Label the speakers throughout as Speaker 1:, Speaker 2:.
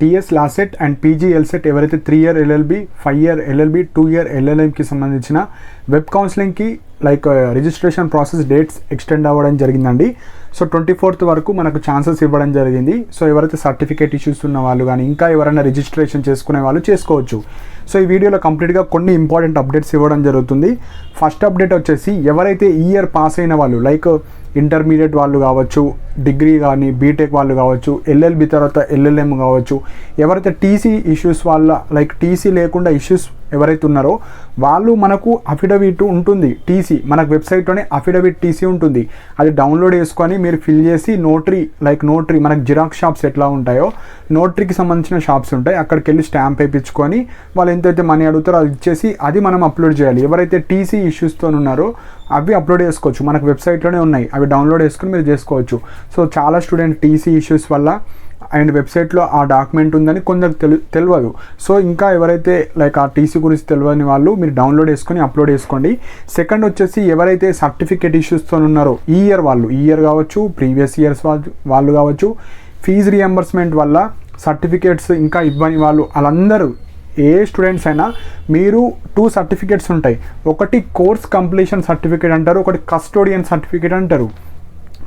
Speaker 1: TS LAWCET and PG LCET ఎవరైతే 3 year LLB 5 year LLB 2 year ఎల్ఎల్ఎంకి సంబంధించిన web కౌన్సిలింగ్కి like registration process dates extend అవ్వడం జరిగిందండి. సో 24th వరకు మనకు ఛాన్సెస్ ఇవ్వడం జరిగింది. సో ఎవరైతే సర్టిఫికేట్ ఇష్యూస్ ఉన్న వాళ్ళు కానీ ఇంకా ఎవరైనా రిజిస్ట్రేషన్ చేసుకునే వాళ్ళు చేసుకోవచ్చు. సో ఈ వీడియోలో కంప్లీట్గా కొన్ని ఇంపార్టెంట్ అప్డేట్స్ ఇవ్వడం జరుగుతుంది. ఫస్ట్ అప్డేట్ వచ్చేసి ఎవరైతే ఈ ఇయర్ పాస్ అయిన వాళ్ళు లైక్ ఇంటర్మీడియట్ వాళ్ళు కావచ్చు, డిగ్రీ కానీ బీటెక్ వాళ్ళు కావచ్చు, ఎల్ఎల్బి తర్వాత ఎల్ఎల్ఎం కావచ్చు, ఎవరైతే టీసీ ఇష్యూస్ వాళ్ళ లైక్ టీసీ లేకుండా ఇష్యూస్ ఎవరైతే ఉన్నారో వాళ్ళు మనకు అఫిడవిట్ ఉంటుంది. టీసీ మనకు వెబ్సైట్లోనే అఫిడవిట్ టీసీ ఉంటుంది. అది డౌన్లోడ్ చేసుకొని మీరు ఫిల్ చేసి నోటరీ మనకు జిరాక్స్ షాప్స్ ఎట్లా ఉంటాయో నోటరీకి సంబంధించిన షాప్స్ ఉంటాయి, అక్కడికి వెళ్ళి స్టాంప్ వేయించుకొని వాళ్ళు ఎంతైతే మనీ అడుగుతారో అది ఇచ్చేసి అది మనం అప్లోడ్ చేయాలి. ఎవరైతే టీసీ ఇష్యూస్తో ఉన్నారో అవి అప్లోడ్ చేసుకోవచ్చు, మనకు వెబ్సైట్లోనే ఉన్నాయి, అవి డౌన్లోడ్ చేసుకుని మీరు చేసుకోవచ్చు. సో చాలా స్టూడెంట్ టీసీ ఇష్యూస్ వల్ల అండ్ వెబ్సైట్లో ఆ డాక్యుమెంట్ ఉందని కొందరు తెలియదు. సో ఇంకా ఎవరైతే లైక్ ఆ టీసీ గురించి తెలియని వాళ్ళు మీరు డౌన్లోడ్ చేసుకొని అప్లోడ్ చేసుకోండి. సెకండ్ వచ్చేసి ఎవరైతే సర్టిఫికేట్ ఇష్యూస్తో ఉన్నారో ఈ ఇయర్ కావచ్చు, ప్రీవియస్ ఇయర్స్ వాళ్ళు కావచ్చు, ఫీజు రియంబర్స్మెంట్ వల్ల సర్టిఫికేట్స్ ఇంకా ఇవ్వని వాళ్ళు వాళ్ళందరూ ఏ స్టూడెంట్స్ అయినా మీరు 2 సర్టిఫికేట్స్ ఉంటాయి. ఒకటి కోర్స్ కంప్లీషన్ సర్టిఫికేట్ అంటారు, ఒకటి కస్టోడియన్ సర్టిఫికేట్ అంటారు.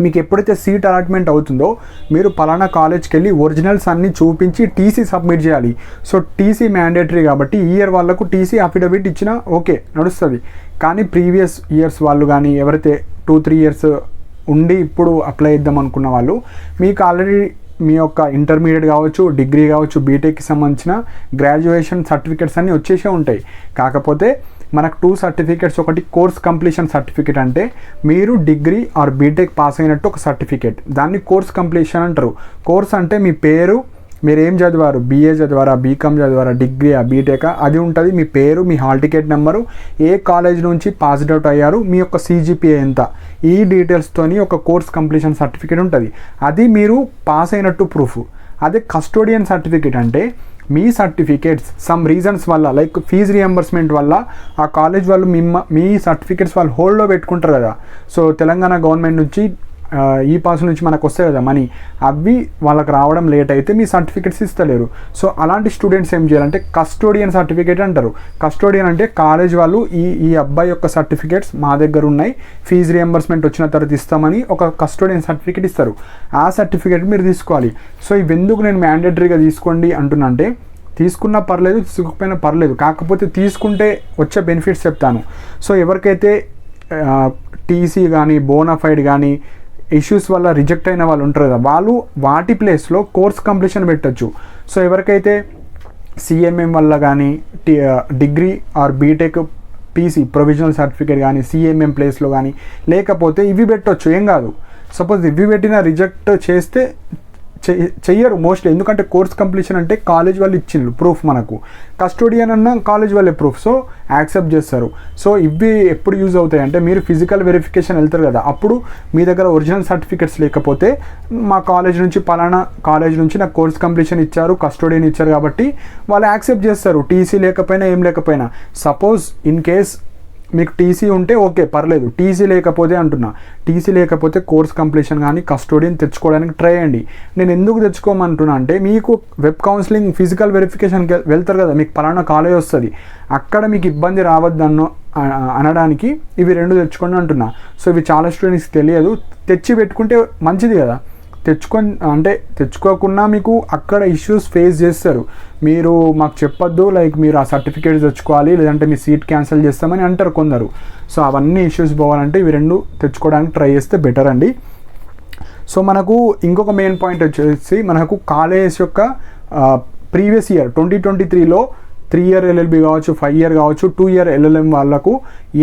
Speaker 1: మీకు ఎప్పుడైతే సీట్ అలాట్మెంట్ అవుతుందో మీరు పలానా కాలేజ్కి వెళ్ళి ఒరిజినల్స్ అన్నీ చూపించి టీసీ సబ్మిట్ చేయాలి. సో టీసీ మ్యాండేటరీ కాబట్టి ఈ ఇయర్ వాళ్ళకు టీసీ అఫిడవిట్ ఇచ్చినా ఓకే నడుస్తుంది. కానీ ప్రీవియస్ ఇయర్స్ వాళ్ళు కానీ ఎవరైతే 2-3 ఇయర్స్ ఉండి ఇప్పుడు అప్లై చేద్దాం అనుకున్న వాళ్ళు మీకు ఆల్రెడీ మీ యొక్క ఇంటర్మీడియట్ కావచ్చు, డిగ్రీ కావచ్చు, బీటెక్కి సంబంధించిన గ్రాడ్యుయేషన్ సర్టిఫికేట్స్ అన్నీ వచ్చేసే ఉంటాయి. కాకపోతే మనకు 2 సర్టిఫికేట్స్, ఒకటి కోర్స్ కంప్లీషన్ సర్టిఫికేట్ అంటే మీరు డిగ్రీ ఆర్ బీటెక్ పాస్ అయినట్టు ఒక సర్టిఫికేట్, దాన్ని కోర్స్ కంప్లీషన్ అంటారు. కోర్స్ అంటే మీ పేరు, మీరు ఏం చదివారు, బీఏ చదివారా, బీకామ్ చదివారా, డిగ్రీయా, బీటెకా అది ఉంటుంది. మీ పేరు, మీ హాల్ టికెట్ నెంబరు, ఏ కాలేజ్ నుంచి పాస్డ్ అవుట్ అయ్యారు, మీ యొక్క సిజిపిఏ ఎంత, ఈ డీటెయిల్స్తోని ఒక కోర్స్ కంప్లీషన్ సర్టిఫికేట్ ఉంటుంది. అది మీరు పాస్ అయినట్టు ప్రూఫ్. అదే కస్టోడియన్ సర్టిఫికేట్ అంటే మీ సర్టిఫికేట్స్ సమ్ రీజన్స్ వల్ల లైక్ ఫీజు రియంబర్స్మెంట్ వల్ల ఆ కాలేజ్ వాళ్ళు మీ సర్టిఫికేట్స్ వాళ్ళు హోల్డ్లో పెట్టుకుంటారు కదా. సో తెలంగాణ గవర్నమెంట్ నుంచి ఈ పాస్ నుంచి మనకు వస్తాయి కదా మనీ, అవి వాళ్ళకి రావడం లేట్ అయితే మీ సర్టిఫికేట్స్ ఇస్తలేరు. సో అలాంటి స్టూడెంట్స్ ఏం చేయాలంటే కస్టోడియన్ సర్టిఫికేట్ అంటారు. కస్టోడియన్ అంటే కాలేజ్ వాళ్ళు ఈ అబ్బాయి యొక్క సర్టిఫికేట్స్ మా దగ్గర ఉన్నాయి, ఫీజు రియంబర్స్మెంట్ వచ్చిన తర్వాత ఇస్తామని ఒక కస్టోడియన్ సర్టిఫికేట్ ఇస్తారు. ఆ సర్టిఫికేట్ మీరు తీసుకోవాలి. సో ఇవెందుకు నేను మ్యాండేటరీగా తీసుకోండి అంటున్నా అంటే తీసుకున్నా పర్లేదు, తీసుకోకపోయినా పర్లేదు, కాకపోతే తీసుకుంటే వచ్చే బెనిఫిట్స్ చెప్తాను. సో ఎవరికైతే టీసీ కానీ బోనాఫైడ్ కానీ ఇష్యూస్ వల్ల రిజెక్ట్ అయిన వాళ్ళు ఉంటారు కదా, వాళ్ళు వాటి ప్లేస్లో కోర్స్ కంప్లీషన్ పెట్టచ్చు. సో ఎవరికైతే సిఎంఎం వల్ల కానీ degree or BTech PC provisional certificate కానీ సిఎంఎం ప్లేస్లో కానీ లేకపోతే ఇవి పెట్టవచ్చు, ఏం కాదు. సపోజ్ ఇవి పెట్టినా రిజెక్ట్ చేస్తే చెయ్యరు మోస్ట్లీ, ఎందుకంటే కోర్స్ కంప్లీషన్ అంటే కాలేజ్ వాళ్ళు ఇచ్చిండ్రు ప్రూఫ్, మనకు కస్టోడియన్ అన్న కాలేజ్ వాళ్ళే ప్రూఫ్, సో యాక్సెప్ట్ చేస్తారు. సో ఇవి ఎప్పుడు యూజ్ అవుతాయి అంటే మీరు ఫిజికల్ వెరిఫికేషన్ వెళ్తారు కదా, అప్పుడు మీ దగ్గర ఒరిజినల్ సర్టిఫికేట్స్ లేకపోతే మా కాలేజ్ నుంచి పలానా కాలేజ్ నుంచి నాకు కోర్స్ కంప్లీషన్ ఇచ్చారు, కస్టోడియన్ ఇచ్చారు కాబట్టి వాళ్ళు యాక్సెప్ట్ చేస్తారు, టీసీ లేకపోయినా ఏం లేకపోయినా. సపోజ్ ఇన్ కేస్ మీకు టీసీ ఉంటే ఓకే పర్లేదు, టీసీ లేకపోతే అంటున్నా, టీసీ లేకపోతే కోర్స్ కంప్లీషన్ కానీ కస్టోడియన్ తెచ్చుకోవడానికి ట్రై చేయండి. నేను ఎందుకు తెచ్చుకోమంటున్నా అంటే మీకు వెబ్ కౌన్సిలింగ్ ఫిజికల్ వెరిఫికేషన్కి వెళ్తారు కదా, మీకు పలానా కాలేజ్ వస్తుంది, అక్కడ మీకు ఇబ్బంది రావద్దు అనడానికి ఇవి 2 తెచ్చుకోండి అంటున్నా. సో ఇవి చాలా స్టూడెంట్స్కి తెలియదు, తెచ్చి పెట్టుకుంటే మంచిది కదా. తెచ్చుకోకుండా మీకు అక్కడ ఇష్యూస్ ఫేస్ చేస్తారు. మీరు మాకు చెప్పొద్దు, లైక్ మీరు ఆ సర్టిఫికేట్స్ తెచ్చుకోవాలి లేదంటే మీ సీట్ క్యాన్సిల్ చేస్తామని అంటారు కొందరు. సో అవన్నీ ఇష్యూస్ పోవాలంటే ఇవి 2 తెచ్చుకోవడానికి ట్రై చేస్తే బెటర్ అండి. సో మనకు ఇంకొక మెయిన్ పాయింట్ వచ్చేసి మనకు కాలేజ్ యొక్క ప్రీవియస్ ఇయర్ 2023లో 3 ఇయర్ ఎల్ఎల్బి కావచ్చు, 5 ఇయర్ కావచ్చు, 2 ఇయర్ ఎల్ఎల్ఎం వాళ్ళకు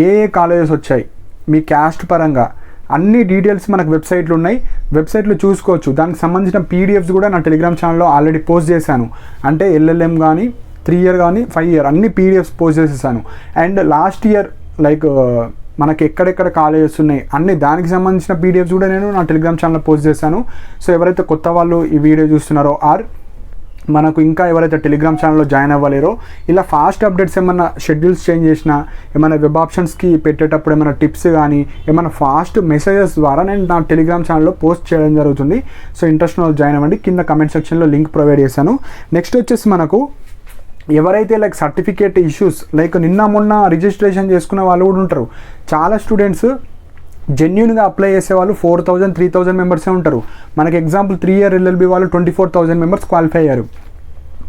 Speaker 1: ఏ కాలేజెస్ వచ్చాయి మీ క్యాస్ట్ పరంగా అన్ని డీటెయిల్స్ మనకు వెబ్సైట్లు ఉన్నాయి, వెబ్సైట్లో చూసుకోవచ్చు. దానికి సంబంధించిన పీడిఎఫ్స్ కూడా నా టెలిగ్రామ్ ఛానల్లో ఆల్రెడీ పోస్ట్ చేశాను. అంటే ఎల్ఎల్ఎం కానీ 3 ఇయర్ కానీ 5 ఇయర్ అన్ని పీడిఎఫ్స్ పోస్ట్ చేసేసాను. అండ్ లాస్ట్ ఇయర్ లైక్ మనకి ఎక్కడెక్కడ కాలేజెస్ ఉన్నాయి అన్ని దానికి సంబంధించిన పీడిఎఫ్స్ కూడా నేను నా టెలిగ్రామ్ ఛానల్లో పోస్ట్ చేశాను. సో ఎవరైతే కొత్త వాళ్ళు ఈ వీడియో చూస్తున్నారో ఆర్ మనకు ఇంకా ఎవరైతే టెలిగ్రామ్ ఛానల్లో జాయిన్ అవ్వలేరో ఇలా ఫాస్ట్ అప్డేట్స్ ఏమన్నా షెడ్యూల్స్ చేంజ్ చేసినా ఏమైనా వెబ్ ఆప్షన్స్కి పెట్టేటప్పుడు ఏమైనా టిప్స్ కానీ ఏమైనా ఫాస్ట్ మెసేజెస్ ద్వారా నేను నా టెలిగ్రామ్ ఛానల్లో పోస్ట్ చేయడం జరుగుతుంది. సో ఇంట్రెస్ట్ ఉన్న వాళ్ళు జాయిన్ అవ్వండి, కింద కమెంట్ సెక్షన్లో లింక్ ప్రొవైడ్ చేశాను. నెక్స్ట్ వచ్చేసి మనకు ఎవరైతే లైక్ సర్టిఫికేట్ ఇష్యూస్ లైక్ నిన్న మొన్న రిజిస్ట్రేషన్ చేసుకున్న వాళ్ళు కూడా ఉంటారు. చాలా స్టూడెంట్స్ జెన్యున్గా అప్లై చేసే వాళ్ళు 4,000 3,000 మెంబర్సే ఉంటారు. మనకి ఎగ్జాంపుల్ 3 year LLB వాళ్ళు 24,000 మెంబర్స్ క్వాలిఫై అయ్యారు,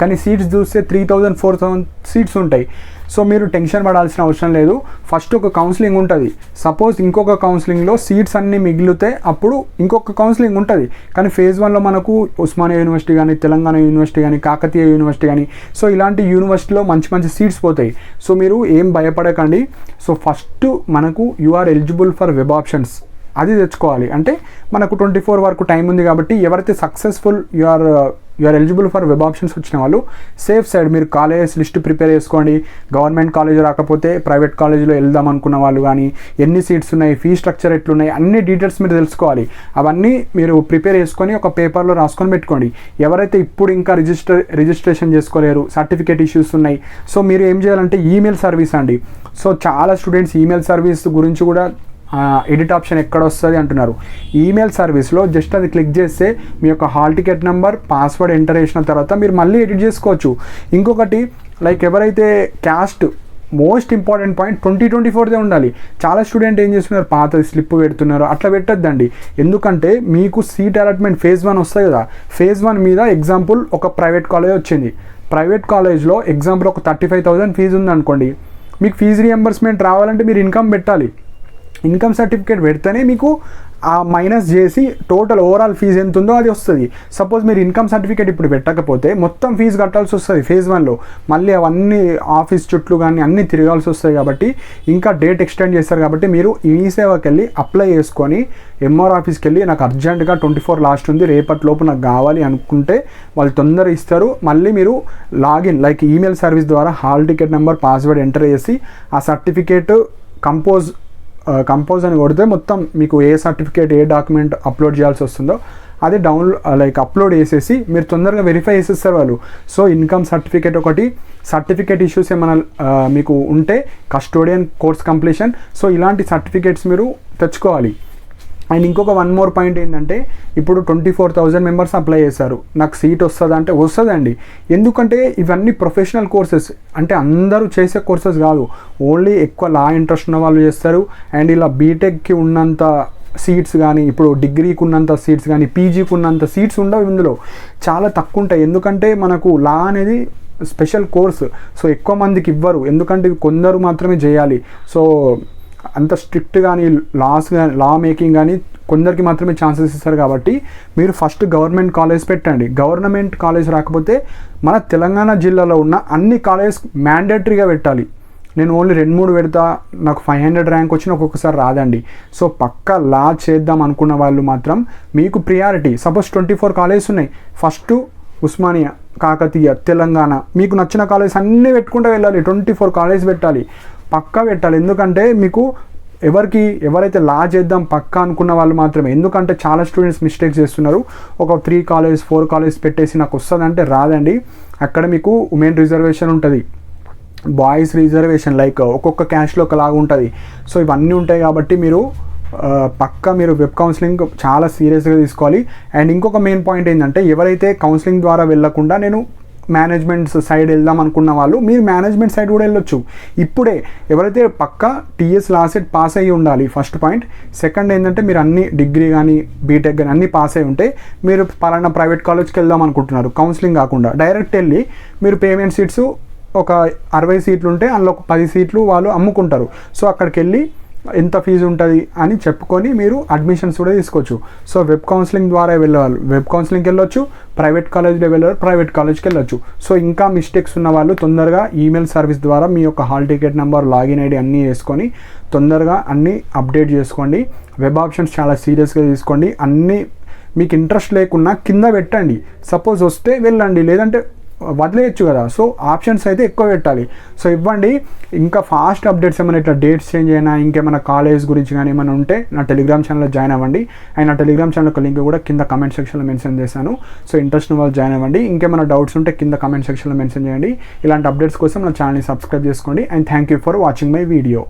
Speaker 1: కానీ సీట్స్ చూస్తే 3,000 4,000 సీట్స్ ఉంటాయి. సో మీరు టెన్షన్ పడాల్సిన అవసరం లేదు. ఫస్ట్ ఒక కౌన్సిలింగ్ ఉంటుంది. సపోజ్ ఇంకొక కౌన్సిలింగ్లో సీట్స్ అన్నీ మిగిలితే అప్పుడు ఇంకొక కౌన్సిలింగ్ ఉంటుంది. కానీ ఫేజ్ 1లో మనకు ఉస్మానియా యూనివర్సిటీ కానీ, తెలంగాణ యూనివర్సిటీ కానీ, కాకతీయ యూనివర్సిటీ కానీ, సో ఇలాంటి యూనివర్సిటీలో మంచి మంచి సీట్స్ పోతాయి. సో మీరు ఏం భయపడకండి. సో ఫస్ట్ మనకు you are eligible for web options అది తెచ్చుకోవాలి. అంటే మనకు 24 వరకు టైం ఉంది కాబట్టి ఎవరైతే successful you are eligible for web options వచ్చిన వాళ్ళు సేఫ్ సైడ్ మీరు కాలేజెస్ లిస్ట్ ప్రిపేర్ చేసుకోండి. గవర్నమెంట్ కాలేజ్ రాకపోతే ప్రైవేట్ కాలేజీలో వెళ్దాం అనుకున్న వాళ్ళు కానీ, ఎన్ని సీట్స్ ఉన్నాయి, ఫీ స్ట్రక్చర్ ఎట్లున్నాయి, అన్ని డీటెయిల్స్ మీరు తెలుసుకోవాలి. అవన్నీ మీరు ప్రిపేర్ చేసుకొని ఒక పేపర్లో రాసుకొని పెట్టుకోండి. ఎవరైతే ఇప్పుడు ఇంకా రిజిస్ట్రేషన్ చేసుకోలేరు, సర్టిఫికేట్ ఇష్యూస్ ఉన్నాయి, సో మీరు ఏం చేయాలంటే ఈమెయిల్ సర్వీస్ అండి. సో చాలా స్టూడెంట్స్ ఈమెయిల్ సర్వీస్ గురించి కూడా ఎడిట్ ఆప్షన్ ఎక్కడ వస్తుంది అంటున్నారు. ఈమెయిల్ సర్వీస్లో జస్ట్ అది క్లిక్ చేస్తే మీ యొక్క hall ticket number, password enter చేసిన తర్వాత మీరు మళ్ళీ ఎడిట్ చేసుకోవచ్చు. ఇంకొకటి లైక్ ఎవరైతే క్యాస్ట్ మోస్ట్ ఇంపార్టెంట్ పాయింట్ 2024దే ఉండాలి. చాలా స్టూడెంట్ ఏం చేస్తున్నారు, పాత స్లిప్ పెడుతున్నారు. అట్లా పెట్టద్దండి. ఎందుకంటే మీకు సీట్ అలాట్మెంట్ ఫేజ్ 1 వస్తాయి కదా, ఫేజ్ 1 మీద ఎగ్జాంపుల్ ఒక ప్రైవేట్ కాలేజ్ వచ్చింది. ప్రైవేట్ కాలేజ్లో ఎగ్జాంపుల్ ఒక 35,000 ఫీజు ఉందనుకోండి. మీకు ఫీజు రియంబర్స్మెంట్ రావాలంటే మీరు ఇన్కమ్ పెట్టాలి. ఇన్కమ్ సర్టిఫికేట్ పెడితేనే మీకు ఆ మైనస్ చేసి టోటల్ ఓవరాల్ ఫీజు ఎంత ఉందో అది వస్తుంది. సపోజ్ మీరు ఇన్కమ్ సర్టిఫికేట్ ఇప్పుడు పెట్టకపోతే మొత్తం ఫీజు కట్టాల్సి వస్తుంది ఫేజ్ 1లో. మళ్ళీ అవన్నీ ఆఫీస్ చుట్లు కానీ అన్నీ తిరగాల్సి వస్తాయి. కాబట్టి ఇంకా డేట్ ఎక్స్టెండ్ చేస్తారు. కాబట్టి మీరు ఈ సేవకి వెళ్ళి అప్లై చేసుకొని ఎంఆర్ ఆఫీస్కి వెళ్ళి నాకు అర్జెంటుగా 24 లాస్ట్ ఉంది, రేపటిలోపు నాకు కావాలి అనుకుంటే వాళ్ళు తొందర ఇస్తారు. మళ్ళీ మీరు లాగిన్ లైక్ ఈమెయిల్ సర్వీస్ ద్వారా hall ticket number, password enter చేసి ఆ సర్టిఫికేట్ కంపోజ్ అని కొడితే మొత్తం మీకు ఏ సర్టిఫికేట్, ఏ డాక్యుమెంట్ అప్లోడ్ చేయాల్సి వస్తుందో అది లైక్ అప్లోడ్ చేసేసి మీరు తొందరగా వెరిఫై చేసేస్తారు వాళ్ళు. సో ఇన్కమ్ సర్టిఫికేట్ ఒకటి, సర్టిఫికేట్ ఇష్యూస్ ఏమైనా మీకు ఉంటే కస్టోడియన్ కోర్స్ కంప్లీషన్, సో ఇలాంటి సర్టిఫికేట్స్ మీరు తెచ్చుకోవాలి. అండ్ ఇంకొక 1 more పాయింట్ ఏంటంటే ఇప్పుడు 24,000 మెంబర్స్ అప్లై చేశారు, నాకు సీట్ వస్తుందా అంటే వస్తుందండి. ఎందుకంటే ఇవన్నీ ప్రొఫెషనల్ కోర్సెస్, అంటే అందరూ చేసే కోర్సెస్ కాదు, ఓన్లీ ఎక్కువ లా ఇంట్రెస్ట్ ఉన్న వాళ్ళు చేస్తారు. అండ్ ఇలా బీటెక్కి ఉన్నంత సీట్స్ కానీ, ఇప్పుడు డిగ్రీకి ఉన్నంత సీట్స్ కానీ, పీజీకి ఉన్నంత సీట్స్ ఉండవు, ఇందులో చాలా తక్కువ ఉంటాయి. ఎందుకంటే మనకు లా అనేది స్పెషల్ కోర్స్, సో ఎక్కువ మందికి ఇవ్వరు. ఎందుకంటే కొందరు మాత్రమే చేయాలి. సో అంత స్ట్రిక్ట్ కానీ లా మేకింగ్ కానీ కొందరికి మాత్రమే ఛాన్సెస్ ఇస్తారు. కాబట్టి మీరు ఫస్ట్ గవర్నమెంట్ కాలేజ్ పెట్టండి. గవర్నమెంట్ కాలేజ్ రాకపోతే మన తెలంగాణ జిల్లాలో ఉన్న అన్ని కాలేజ్ మ్యాండేటరీగా పెట్టాలి. నేను ఓన్లీ 2-3 పెడతా, నాకు 500 ర్యాంక్ వచ్చిన ఒక్కొక్కసారి రాదండి. సో పక్కా లా చేద్దాం అనుకున్న వాళ్ళు మాత్రం మీకు ప్రియారిటీ. సపోజ్ 24 కాలేజెస్ ఉన్నాయి, ఫస్ట్ ఉస్మానియా, కాకతీయ, తెలంగాణ, మీకు నచ్చిన కాలేజ్ అన్నీ పెట్టుకుంటూ వెళ్ళాలి. 24 కాలేజ్ పెట్టాలి, పక్కా పెట్టాలి. ఎందుకంటే మీకు ఎవరైతే లా చేద్దాం పక్కా అనుకున్న వాళ్ళు మాత్రమే. ఎందుకంటే చాలా స్టూడెంట్స్ మిస్టేక్స్ చేస్తున్నారు. ఒక 3 కాలేజ్ 4 కాలేజ్ పెట్టేసి నాకు వస్తుందంటే రాదండి. అక్కడ మీకు ఉమెన్ రిజర్వేషన్ ఉంటుంది, బాయ్స్ రిజర్వేషన్, లైక్ ఒక్కొక్క క్యాస్ట్లో ఒకలాగా ఉంటుంది. సో ఇవన్నీ ఉంటాయి కాబట్టి మీరు పక్కా మీరు వెబ్ కౌన్సిలింగ్ చాలా సీరియస్గా తీసుకోవాలి. అండ్ ఇంకొక మెయిన్ పాయింట్ ఏంటంటే ఎవరైతే కౌన్సిలింగ్ ద్వారా వెళ్ళకుండా నేను మేనేజ్మెంట్ సైడ్ వెళ్దాం అనుకున్న వాళ్ళు మీరు మేనేజ్మెంట్ సైడ్ కూడా వెళ్ళొచ్చు. ఇప్పుడే ఎవరైతే పక్కా టీఎస్ లా సెట్ పాస్ అయ్యి ఉండాలి, ఫస్ట్ పాయింట్. సెకండ్ ఏంటంటే మీరు అన్ని డిగ్రీ కానీ బీటెక్ కానీ అన్నీ పాస్ అయ్యి ఉంటే మీరు పలానా ప్రైవేట్ కాలేజ్కి వెళ్దాం అనుకుంటున్నారు, కౌన్సిలింగ్ కాకుండా డైరెక్ట్ వెళ్ళి మీరు పేమెంట్ సీట్స్ ఒక 60 సీట్లు ఉంటే అందులో ఒక 10 సీట్లు వాళ్ళు అమ్ముకుంటారు. సో అక్కడికి వెళ్ళి ఎంత ఫీజు ఉంటుంది అని చెప్పుకొని మీరు అడ్మిషన్స్ కూడా తీసుకోవచ్చు. సో వెబ్ కౌన్సిలింగ్ ద్వారా వెళ్ళేవాళ్ళు వెబ్ కౌన్సిలింగ్కి వెళ్ళొచ్చు, ప్రైవేట్ కాలేజ్లో వెళ్ళేవారు ప్రైవేట్ కాలేజ్కి వెళ్ళొచ్చు. సో ఇంకా మిస్టేక్స్ ఉన్న వాళ్ళు తొందరగా ఈమెయిల్ సర్వీస్ ద్వారా మీ యొక్క hall ticket number, login ID అన్నీ వేసుకొని తొందరగా అన్నీ అప్డేట్ చేసుకోండి. వెబ్ ఆప్షన్స్ చాలా సీరియస్గా తీసుకోండి. అన్నీ మీకు ఇంట్రెస్ట్ లేకున్నా కింద పెట్టండి. సపోజ్ వస్తే వెళ్ళండి, లేదంటే వదిలేయచ్చు కదా. సో ఆప్షన్స్ అయితే ఎక్కువ పెట్టాలి. సో ఇవ్వండి. ఇంకా ఫాస్ట్ అప్డేట్స్ ఏమైనా ఇట్లా డేట్స్ చేంజ్ అయినా ఇంకేమైనా కాలేజ్ గురించి కానీ ఏమైనా ఉంటే నా టెలిగ్రామ్ ఛానల్లో జాయిన్ అవ్వండి. అండ్ నా టెలిగ్రామ్ ఛానల్ యొక్క లింక్ కూడా కింద కమెంట్ సెక్షన్లో మెన్షన్ చేశాను. సో ఇంట్రెస్ట్ ఉన్న వాళ్ళు జాయిన్ అవ్వండి. ఇంకేమైనా డౌట్స్ ఉంటే కింద కమెంట్ సెక్షన్లో మెన్షన్ చేయండి. ఇలాంటి అప్డేట్స్ కోసం నా ఛానల్ని సబ్స్క్రైబ్ చేసుకోండి. And thank you for watching my video.